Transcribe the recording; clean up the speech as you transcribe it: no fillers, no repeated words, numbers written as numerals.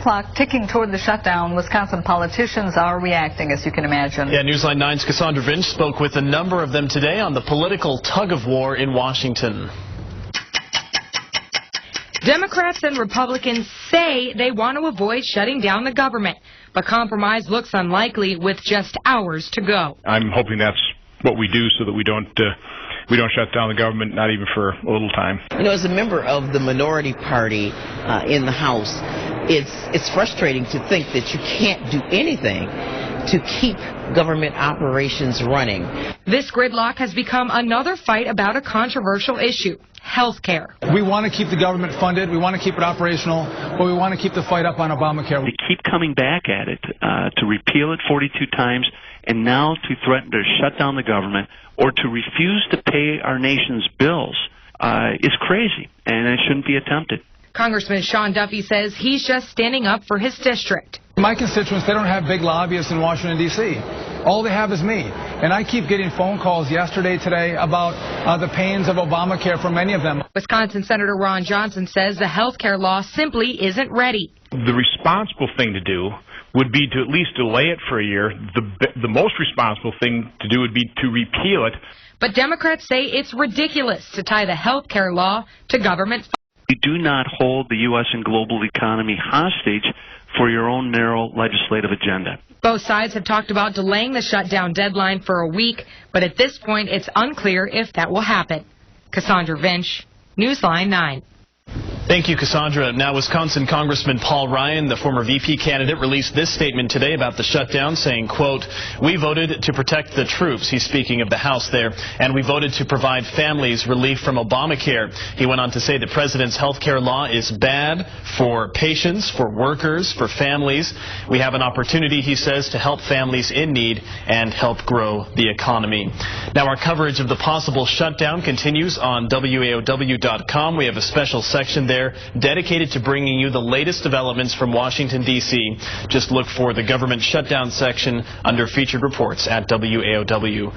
clock ticking toward the shutdown. Wisconsin politicians are reacting, as you can imagine. Yeah, Newsline 9's Cassandra Vinch spoke with a number of them today on the political tug-of-war in Washington. Democrats and Republicans say they want to avoid shutting down the government, but compromise looks unlikely with just hours to go. I'm hoping that's what we do so that we don't shut down the government, not even for a little time. You know, as a member of the minority party in the House, it's frustrating to think that you can't do anything to keep government operations running. This gridlock has become another fight about a controversial issue: health care. We want to keep the government funded, we want to keep it operational, but we want to keep the fight up on Obamacare. They keep coming back at it to repeal it 42 times, and now to threaten to shut down the government or to refuse to pay our nation's bills is crazy, and it shouldn't be attempted. Congressman Sean Duffy says he's just standing up for his district. My constituents, they don't have big lobbyists in Washington, D.C. All they have is me. And I keep getting phone calls yesterday, today, about the pains of Obamacare from many of them. Wisconsin Senator Ron Johnson says the health care law simply isn't ready. The responsible thing to do would be to at least delay it for a year. The most responsible thing to do would be to repeal it. But Democrats say it's ridiculous to tie the health care law to government funding. You do not hold the U.S. and global economy hostage for your own narrow legislative agenda. Both sides have talked about delaying the shutdown deadline for a week, but at this point it's unclear if that will happen. Cassandra Vinch, Newsline 9. Thank you, Cassandra. Now, Wisconsin Congressman Paul Ryan, the former VP candidate, released this statement today about the shutdown, saying, quote, "We voted to protect the troops." He's speaking of the House there. "And we voted to provide families relief from Obamacare." He went on to say the president's health care law is bad for patients, for workers, for families. We have an opportunity, he says, to help families in need and help grow the economy. Now, our coverage of the possible shutdown continues on WAOW.com. We have a special section there dedicated to bringing you the latest developments from Washington, D.C. Just look for the government shutdown section under featured reports at WAOW.com.